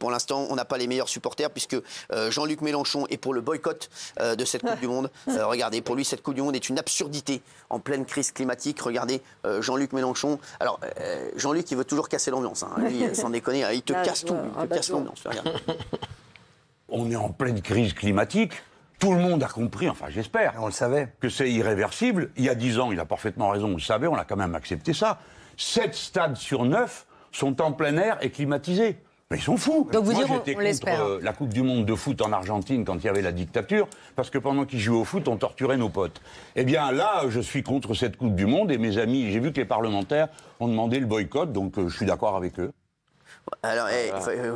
pour l'instant, on n'a pas les meilleurs supporters puisque Jean-Luc Mélenchon est pour le boycott de cette Coupe du Monde. Regardez, pour lui, cette Coupe du Monde est une absurdité en pleine crise climatique. Regardez, Jean-Luc Mélenchon. Alors, Jean-Luc, il veut toujours casser l'ambiance. Hein. Lui, sans déconner, il te casse tout. Il te casse l'ambiance. On est en pleine crise climatique. Tout le monde a compris, enfin j'espère, on le savait, que c'est irréversible. Il y a 10 ans, il a parfaitement raison, on le savait, on a quand même accepté ça. 7 stades sur 9 sont en plein air et climatisés. Mais ils sont fous. Donc vous Moi, direz, j'étais on l'espère. contre la Coupe du Monde de foot en Argentine quand il y avait la dictature, parce que pendant qu'ils jouaient au foot, on torturait nos potes. Eh bien là, je suis contre cette Coupe du Monde et mes amis, j'ai vu que les parlementaires ont demandé le boycott, donc je suis d'accord avec eux. Alors,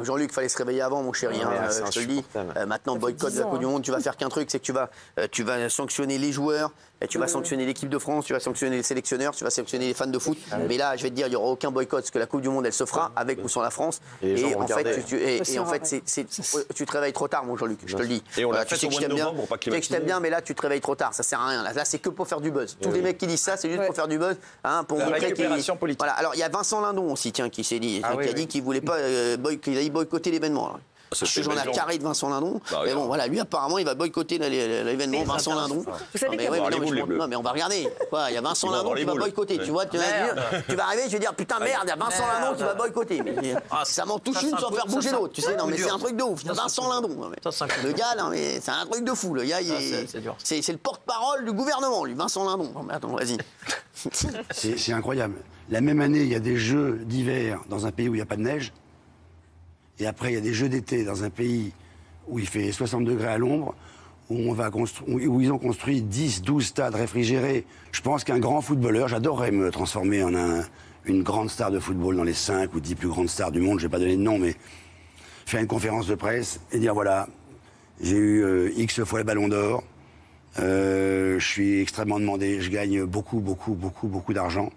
Jean-Luc, il fallait se réveiller avant, mon chéri. Je te le dis. Maintenant, boycott de la Coupe du Monde, tu vas faire qu'un truc, c'est que tu vas sanctionner les joueurs, et tu vas sanctionner l'équipe de France, tu vas sanctionner les sélectionneurs, tu vas sanctionner les fans de foot. Mais là, je vais te dire, il n'y aura aucun boycott, parce que la Coupe du Monde, elle se fera avec ou sans la France. Et en fait, tu te réveilles trop tard, mon Jean-Luc, je te le dis. Et on l'a tu fait sais au que mois je de t'aime bien, novembre pour pas tu sais que je t'aime bien, mais là, tu te réveilles trop tard, ça sert à rien. Là, c'est que pour faire du buzz. Tous les mecs qui disent ça, c'est juste pour faire du buzz, pour montrer récupération politique. Voilà. Alors, il y a Vincent Lindon aussi, tiens, qui s'est dit, qui a dit qu'il voulait pas boycotter l'événement. J'en ai carré de Vincent Lindon. Mais bon, voilà, lui, apparemment, il va boycotter l'événement Vincent Lindon. Vous savez Non, mais on va regarder. Il y a Vincent Lindon qui va boycotter. Tu vois, tu vas arriver, tu vas dire, putain, merde, il y a Vincent Lindon qui va boycotter. Ça m'en touche une sans faire bouger l'autre. Tu sais, non, mais c'est un truc de ouf. Vincent Lindon. Le gars, non, mais c'est un truc de fou. Le gars, c'est le porte-parole du gouvernement, lui, Vincent Lindon. Attends, vas-y. C'est incroyable. La même année, il y a des jeux d'hiver dans un pays où il n'y a pas de neige. Et après, il y a des jeux d'été dans un pays où il fait 60 degrés à l'ombre, où ils ont construit 10, 12 stades réfrigérés. Je pense qu'un grand footballeur, j'adorerais me transformer en une grande star de football dans les 5 ou 10 plus grandes stars du monde, je ne vais pas donner de nom, mais faire une conférence de presse et dire voilà, j'ai eu X fois le ballon d'or, je suis extrêmement demandé, je gagne beaucoup d'argent.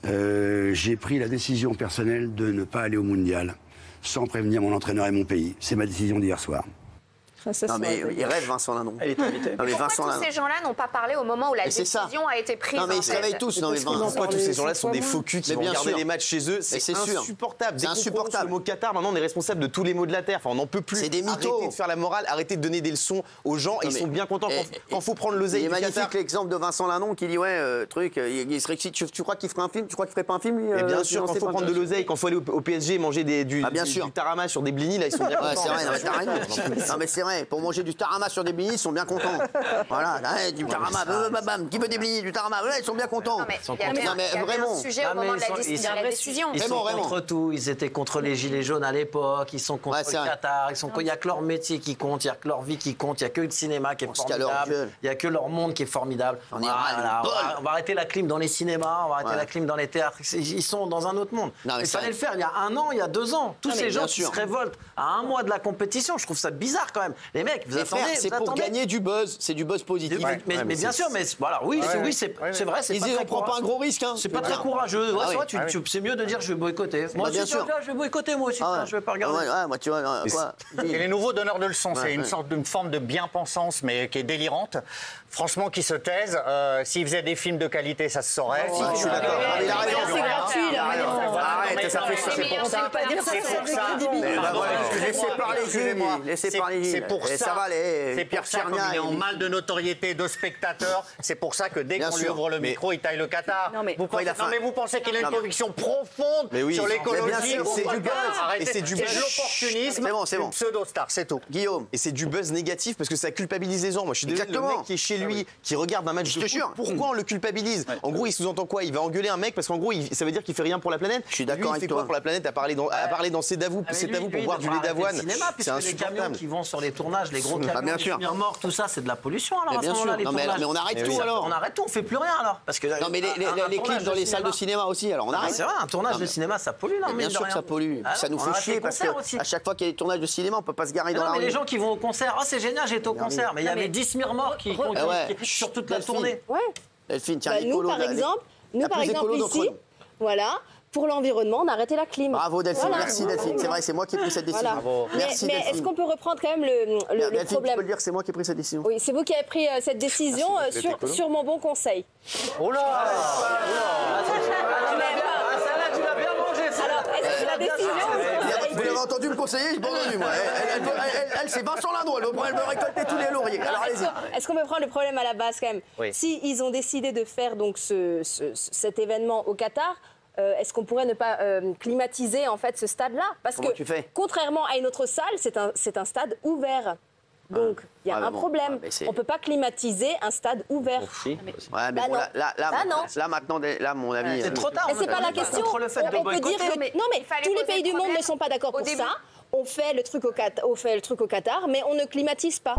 J'ai pris la décision personnelle de ne pas aller au mondial sans prévenir mon entraîneur et mon pays. C'est ma décision d'hier soir. Non mais il rêve Vincent Lindon. Et pourquoi tous ces gens-là n'ont pas parlé au moment où la décision a été prise? Non mais ils se réveillent tous. Non mais pourquoi tous ces gens-là sont des faux culs qui vont regarder les matchs chez eux? C'est insupportable. C'est insupportable. Le mot Qatar, maintenant on est responsable de tous les maux de la terre. Enfin on n'en peut plus. C'est des mythos. Arrêtez de faire la morale, arrêtez de donner des leçons aux gens. Ils sont bien contents quand faut prendre l'oseille. Il est du Qatar. magnifique l'exemple de Vincent Lindon qui dit il serait excité. Tu crois qu'il ferait un film? Tu crois qu'il ferait pas un film lui? Bien sûr, quand faut prendre de l'oseille, quand faut aller au PSG manger du tarama sur des blinis, là ils sont bien contents. C'est vrai, non mais c'est vrai. Pour manger du tarama sur des blinis, ils sont bien contents. Voilà, du tarama, qui veut des blinis, du tarama, ils sont bien contents. Il y avait un sujet au moment de la décision. Ils sont contre tout. Ils étaient contre les gilets jaunes à l'époque. Ils sont contre le Qatar. Il n'y a que leur métier qui compte. Il n'y a que leur vie qui compte. Il n'y a que le cinéma qui est formidable. Il n'y a que leur monde qui est formidable. On va arrêter la clim dans les cinémas. On va arrêter la clim dans les théâtres. Ils sont dans un autre monde. Il fallait le faire il y a 1 an, il y a 2 ans. Tous ces gens qui se révoltent à 1 mois de la compétition. Je trouve ça bizarre quand même. Les mecs, vous attendez. C'est pour gagner du buzz, c'est du buzz positif. Mais bien sûr, mais voilà, c'est vrai, c'est pas très on prend pas un gros risque. C'est pas très courageux. C'est mieux de dire je vais boycotter. Moi aussi, je vais boycotter, moi aussi. Je vais pas regarder. Tu vois, et les nouveaux donneurs de leçons, c'est une sorte de forme de bien-pensance, mais qui est délirante. Franchement, qui se taisent. S'ils faisaient des films de qualité, ça se saurait. Je suis d'accord. C'est gratuit, là. Arrête, ça fait ça, c'est pour ça. Laissez parler, excusez-moi. Laissez parler. C'est pour ça. Ça va aller. C'est pour ça, comme il est en mal de notoriété de spectateurs, c'est pour ça que dès qu'on lui ouvre le micro, il taille le Qatar. Vous pensez qu'il a une conviction profonde sur l'écologie? C'est du buzz. Arrêtez, c'est de l'opportunisme. C'est bon. Pseudo-star, c'est tout. Guillaume. Et c'est du buzz négatif parce que ça culpabilise les gens. Moi, je suis désolé, le mec qui est chez lui, qui regarde un match de foot, pourquoi on le culpabilise? En gros, il sous-entend quoi? Il va engueuler un mec parce qu'en gros, ça veut dire qu'il fait rien pour la planète. Je suis d'accord avec toi. Il fait quoi pour la planète? À parler dans ses davous pour boire du lait d'avoine. C'est insupportable. Les camions qui vont sur les tournages, les gros camions, les morts, tout ça, c'est de la pollution alors à ce moment-là, les tournages. Mais on arrête tout alors. On arrête tout, on fait plus rien alors. Parce que non mais les clips dans les salles de cinéma aussi, alors on arrête. C'est vrai, un tournage de cinéma ça pollue là. Bien sûr que ça pollue. Ça nous fait chier parce qu'à chaque fois qu'il y a des tournages de cinéma, on peut pas se garer dans la rue. Mais les gens qui vont au concert, oh c'est génial, j'étais au concert, mais il y avait 10 morts qui sur toute la tournée. Delphine, tiens, nous par exemple ici, voilà. Pour l'environnement, on a arrêté la clim. Bravo Delphine, merci Delphine. C'est vrai, c'est moi qui ai pris cette décision. Merci mais est-ce qu'on peut reprendre quand même le Delphine, problème? tu peux le dire, c'est moi qui ai pris cette décision. Oui, c'est vous qui avez pris cette décision sur mon bon conseil. Oh là Alors, est-ce que la décision... m'avez entendu me conseiller, j'ai pas entendu, moi. Elle c'est Vincent Lindon, elle veut récolter tous les lauriers. Alors allez-y. Est-ce qu'on peut prendre le problème à la base quand même? Si ils ont décidé de faire donc cet événement au Qatar, est-ce qu'on pourrait ne pas climatiser en fait ce stade-là? Parce que contrairement à une autre salle, c'est un stade ouvert. Donc, il y a un problème. On ne peut pas climatiser un stade ouvert. Ouais, mais bon, là, maintenant, là, mon avis... C'est trop tard. Mais c'est pas la question. On peut dire que... Non, mais tous les pays du monde ne sont pas d'accord pour ça. On fait le truc au Qatar, mais on ne climatise pas.